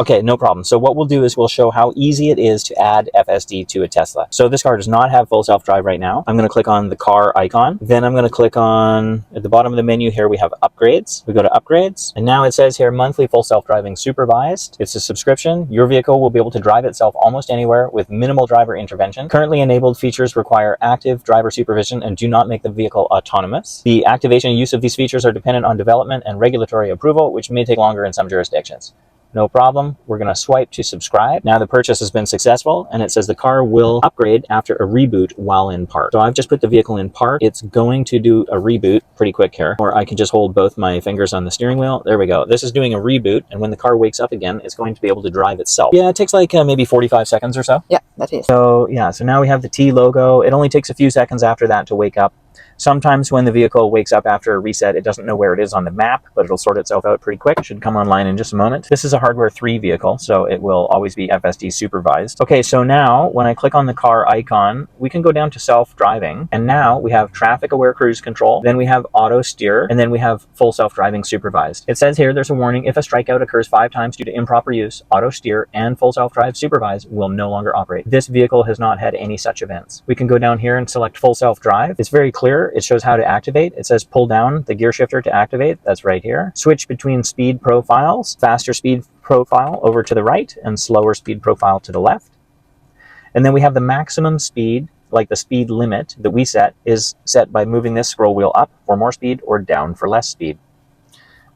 Okay, no problem. So what we'll do is we'll show how easy it is to add FSD to a Tesla. So this car does not have full self-drive right now. I'm going to click on the car icon. Then I'm going to click on, at the bottom of the menu here, we have upgrades. We go to upgrades. And now it says here, monthly full self-driving supervised. It's a subscription. Your vehicle will be able to drive itself almost anywhere with minimal driver intervention. Currently enabled features require active driver supervision and do not make the vehicle autonomous. The activation and use of these features are dependent on development and regulatory approval, which may take longer in some jurisdictions. No problem. We're going to swipe to subscribe. Now the purchase has been successful, and it says the car will upgrade after a reboot while in park. So I've just put the vehicle in park. It's going to do a reboot pretty quick here, or I can just hold both my fingers on the steering wheel. There we go. This is doing a reboot, and when the car wakes up again, it's going to be able to drive itself. Yeah, it takes like maybe 45 seconds or so. Yeah, that is. So yeah, so now we have the T logo. It only takes a few seconds after that to wake up. Sometimes when the vehicle wakes up after a reset, it doesn't know where it is on the map, but it'll sort itself out pretty quick. It should come online in just a moment. This is a hardware 3 vehicle, so it will always be FSD supervised. Okay, so now when I click on the car icon, we can go down to self-driving, and now we have traffic-aware cruise control, then we have auto steer, and then we have full self-driving supervised. It says here, there's a warning, if a strikeout occurs 5 times due to improper use, auto steer and full self-drive supervised will no longer operate. This vehicle has not had any such events. We can go down here and select full self-drive. It's very clear. It shows how to activate. It says pull down the gear shifter to activate. That's right here. Switch between speed profiles, faster speed profile over to the right and slower speed profile to the left. And then we have the maximum speed, like the speed limit that we set is set by moving this scroll wheel up for more speed or down for less speed.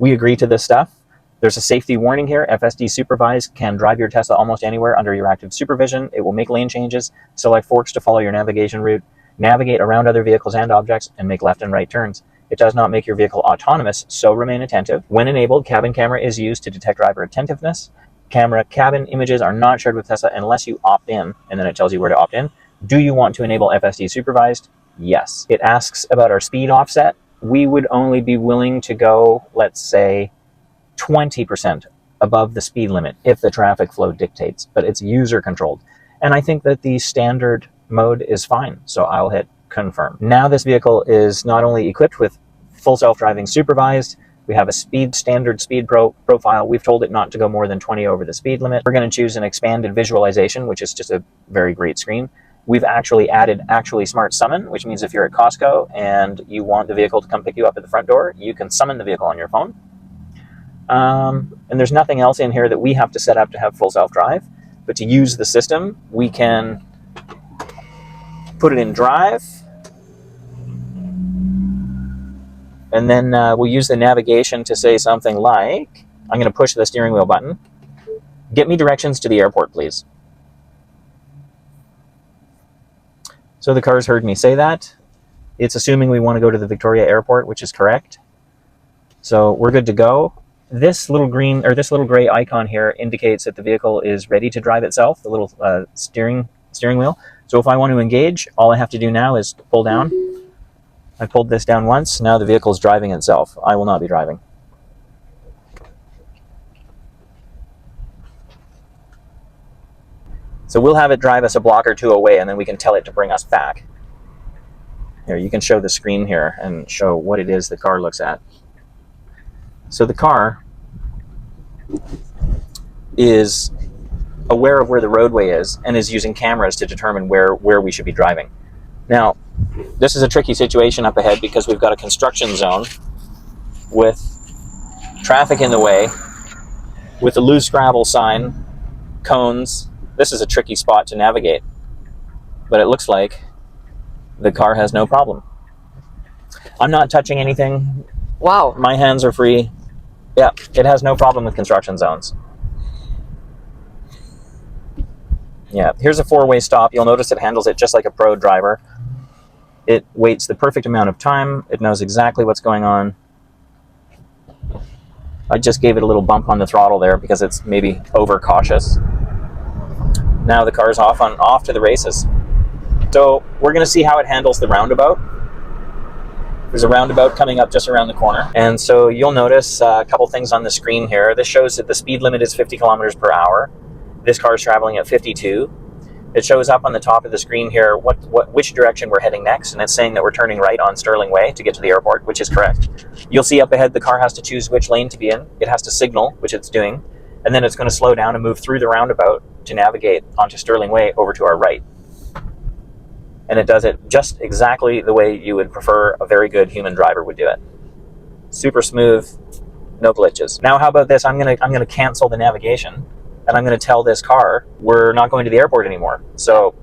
We agree to this stuff. There's a safety warning here. FSD supervised can drive your Tesla almost anywhere under your active supervision. It will make lane changes, select forks to follow your navigation route, navigate around other vehicles and objects, and make left and right turns. It does not make your vehicle autonomous, so remain attentive. When enabled, cabin camera is used to detect driver attentiveness. Cabin images are not shared with Tesla unless you opt in, and then it tells you where to opt in. Do you want to enable FSD supervised? Yes. It asks about our speed offset. We would only be willing to go, let's say, 20% above the speed limit if the traffic flow dictates, but it's user controlled. And I think that the standard mode is fine, so I'll hit confirm. Now this vehicle is not only equipped with full self-driving supervised, we have a standard speed profile. We've told it not to go more than 20 over the speed limit. We're going to choose an expanded visualization, which is just a very great screen. We've actually added smart summon, which means if you're at Costco and you want the vehicle to come pick you up at the front door, you can summon the vehicle on your phone. And there's nothing else in here that we have to set up to have full self-drive, but to use the system, we can put it in drive, and then we'll use the navigation to say something like, I'm going to push the steering wheel button, get me directions to the airport, please. So the car's heard me say that. It's assuming we want to go to the Victoria Airport, which is correct. So we're good to go. This little green, or this little gray icon here indicates that the vehicle is ready to drive itself, the little steering wheel. So if I want to engage, all I have to do now is pull down. I pulled this down once. Now the vehicle is driving itself. I will not be driving. So we'll have it drive us a block or two away, and then we can tell it to bring us back. Here, you can show the screen here and show what it is the car looks at. So the car is aware of where the roadway is and is using cameras to determine where we should be driving. Now, this is a tricky situation up ahead because we've got a construction zone with traffic in the way, with a loose gravel sign, cones. This is a tricky spot to navigate, but it looks like the car has no problem. I'm not touching anything. Wow. My hands are free. Yeah, it has no problem with construction zones. Yeah, here's a 4-way stop. You'll notice it handles it just like a pro driver. It waits the perfect amount of time. It knows exactly what's going on. I just gave it a little bump on the throttle there because it's maybe overcautious. Now the car's off to the races. So we're going to see how it handles the roundabout. There's a roundabout coming up just around the corner. And so you'll notice a couple things on the screen here. This shows that the speed limit is 50 kilometers per hour. This car is traveling at 52. It shows up on the top of the screen here which direction we're heading next, and it's saying that we're turning right on Sterling Way to get to the airport, which is correct. You'll see up ahead the car has to choose which lane to be in. It has to signal, which it's doing. and then it's going to slow down and move through the roundabout to navigate onto Sterling Way over to our right. And it does it just exactly the way you would prefer a very good human driver would do it. Super smooth, no glitches. Now how about this? I'm gonna cancel the navigation, and I'm gonna tell this car we're not going to the airport anymore. So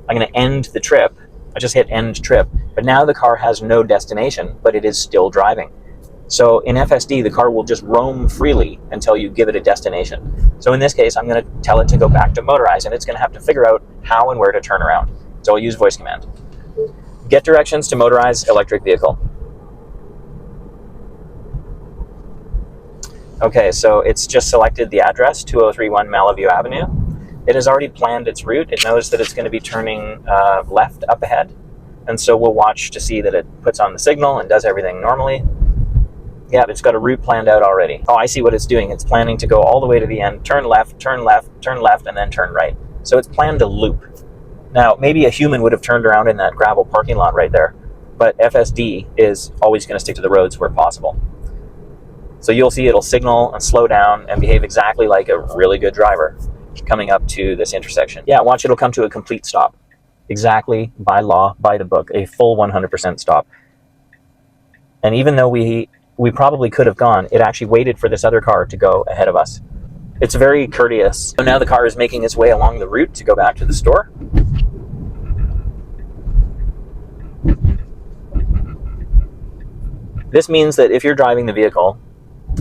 I'm gonna end the trip. I just hit end trip, but now the car has no destination, but it is still driving. So in FSD, the car will just roam freely until you give it a destination. So in this case, I'm going to tell it to go back to motorize, and it's going to have to figure out how and where to turn around. So I'll use voice command. Get directions to motorize electric vehicle. Okay, so it's just selected the address, 2031 Malaview Avenue. It has already planned its route. It knows that it's going to be turning left up ahead. And so we'll watch to see that it puts on the signal and does everything normally. Yeah, it's got a route planned out already. Oh, I see what it's doing. It's planning to go all the way to the end, turn left, turn left, turn left, and then turn right. So it's planned to loop. Now, maybe a human would have turned around in that gravel parking lot right there, but FSD is always going to stick to the roads where possible. So you'll see it'll signal and slow down and behave exactly like a really good driver coming up to this intersection. Yeah, watch, it'll come to a complete stop. Exactly, by law, by the book, a full 100% stop. And even though we probably could have gone, it actually waited for this other car to go ahead of us. It's very courteous. So now the car is making its way along the route to go back to the store. This means that if you're driving the vehicle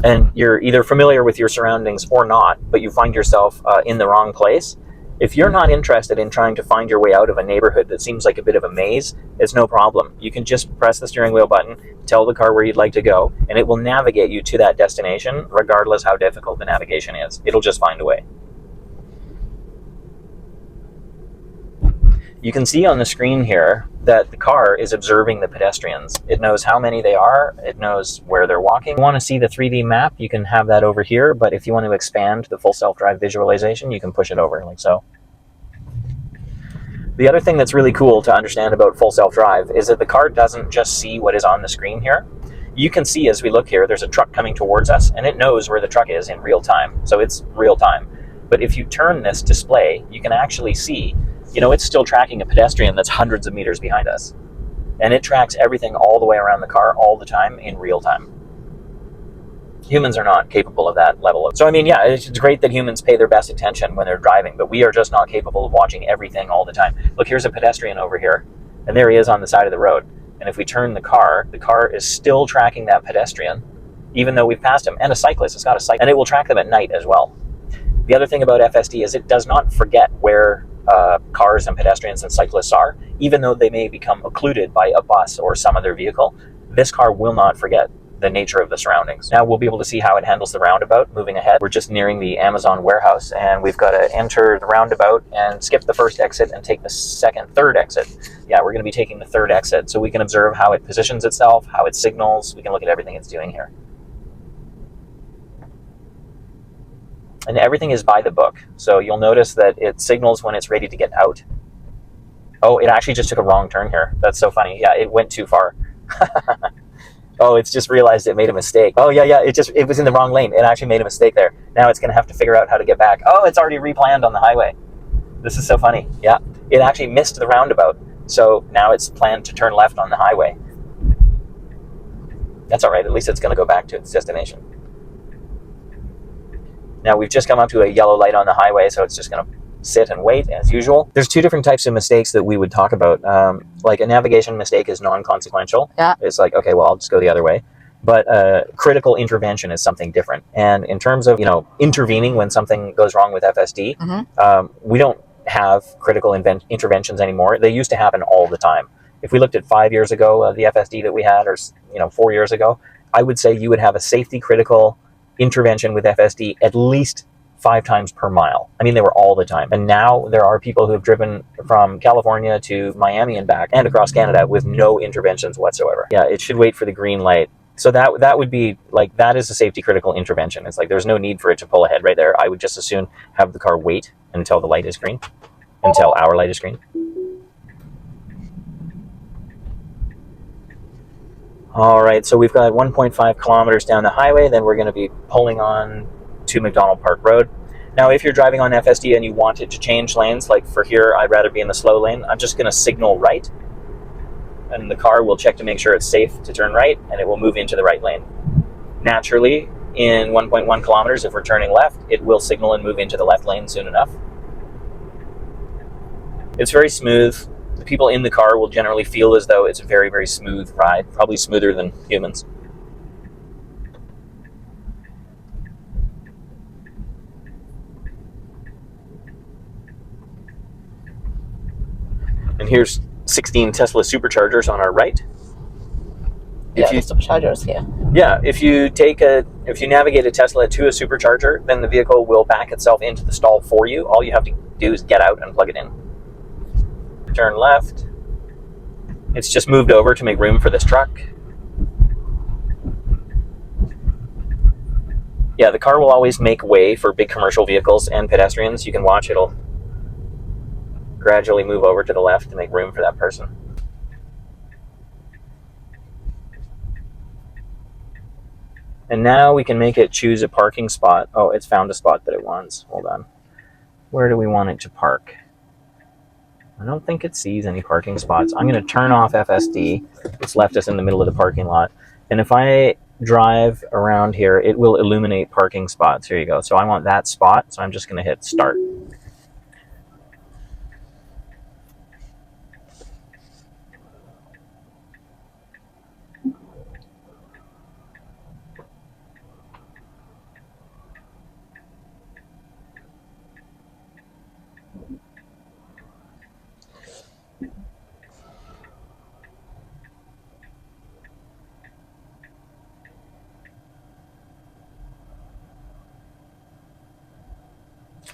and you're either familiar with your surroundings or not, but you find yourself in the wrong place, if you're not interested in trying to find your way out of a neighborhood that seems like a bit of a maze, it's no problem. You can just press the steering wheel button, tell the car where you'd like to go, and it will navigate you to that destination regardless how difficult the navigation is. It'll just find a way. You can see on the screen here that the car is observing the pedestrians. It knows how many they are. It knows where they're walking. If you want to see the 3D map, you can have that over here, but if you want to expand the full self-drive visualization, you can push it over like so. The other thing that's really cool to understand about full self-drive is that the car doesn't just see what is on the screen here. You can see as we look here, there's a truck coming towards us, and it knows where the truck is in real time. So it's real time. But if you turn this display, you can actually see, it's still tracking a pedestrian that's hundreds of meters behind us. And it tracks everything all the way around the car all the time in real time. Humans are not capable of that level of... So, yeah, it's great that humans pay their best attention when they're driving, but we are just not capable of watching everything all the time. Look, here's a pedestrian over here, and there he is on the side of the road. And if we turn the car is still tracking that pedestrian, even though we've passed him. And a cyclist, it's got a cyclist. And it will track them at night as well. The other thing about FSD is it does not forget where cars and pedestrians and cyclists are, even though they may become occluded by a bus or some other vehicle. This car will not forget the nature of the surroundings. Now we'll be able to see how it handles the roundabout moving ahead. We're just nearing the Amazon warehouse, and we've got to enter the roundabout and skip the first exit and take the third exit. Yeah, we're going to be taking the third exit, so we can observe how it positions itself, how it signals. We can look at everything it's doing here. And everything is by the book. So you'll notice that it signals when it's ready to get out. Oh, it actually just took a wrong turn here. That's so funny. Yeah, it went too far. Oh, it's just realized it made a mistake. Oh, yeah, it was in the wrong lane. It actually made a mistake there. Now it's going to have to figure out how to get back. Oh, it's already replanned on the highway. This is so funny. Yeah, it actually missed the roundabout. So now it's planned to turn left on the highway. That's all right. At least it's going to go back to its destination. Now we've just come up to a yellow light on the highway, so it's just going to sit and wait as usual. There's two different types of mistakes that we would talk about. Like a navigation mistake is non-consequential. Yeah. It's like, okay, well, I'll just go the other way. But critical intervention is something different. And in terms of, intervening when something goes wrong with FSD, we don't have critical interventions anymore. They used to happen all the time. If we looked at 5 years ago, the FSD that we had, or 4 years ago, I would say you would have a safety critical intervention with FSD at least 5 times per mile. They were all the time. And now there are people who have driven from California to Miami and back and across Canada with no interventions whatsoever. Yeah, it should wait for the green light. So that would be like, that is a safety critical intervention. It's like there's no need for it to pull ahead right there. I would just as soon have the car wait until the light is green, until our light is green. All right, so we've got 1.5 kilometers down the highway, then we're going to be pulling on to McDonald Park Road. Now, if you're driving on FSD and you want it to change lanes, like for here, I'd rather be in the slow lane, I'm just going to signal right, and the car will check to make sure it's safe to turn right, and it will move into the right lane. Naturally, in 1.1 kilometers, if we're turning left, it will signal and move into the left lane soon enough. It's very smooth. The people in the car will generally feel as though it's a very, very smooth ride, probably smoother than humans. And here's 16 Tesla superchargers on our right. Yeah, the superchargers here. Yeah, if you navigate a Tesla to a supercharger, then the vehicle will back itself into the stall for you. All you have to do is get out and plug it in. Turn left. It's just moved over to make room for this truck. Yeah, the car will always make way for big commercial vehicles and pedestrians. You can watch, it'll gradually move over to the left to make room for that person. And now we can make it choose a parking spot. Oh, it's found a spot that it wants. Hold on. Where do we want it to park? I don't think it sees any parking spots. I'm going to turn off FSD. It's left us in the middle of the parking lot. And if I drive around here, it will illuminate parking spots. Here you go. So I want that spot, so I'm just going to hit start.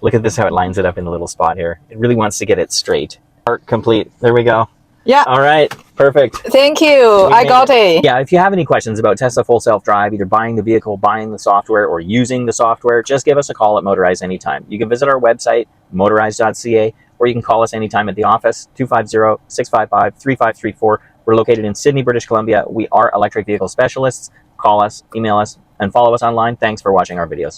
Look at this, how it lines it up in the little spot here. It really wants to get it straight. Part complete. There we go. Yeah. All right. Perfect. Thank you. I got it. Yeah, if you have any questions about Tesla Full Self-Drive, either buying the vehicle, buying the software, or using the software, just give us a call at Motorize anytime. You can visit our website, motorize.ca, or you can call us anytime at the office, 250-655-3534. We're located in Sidney, British Columbia. We are electric vehicle specialists. Call us, email us, and follow us online. Thanks for watching our videos.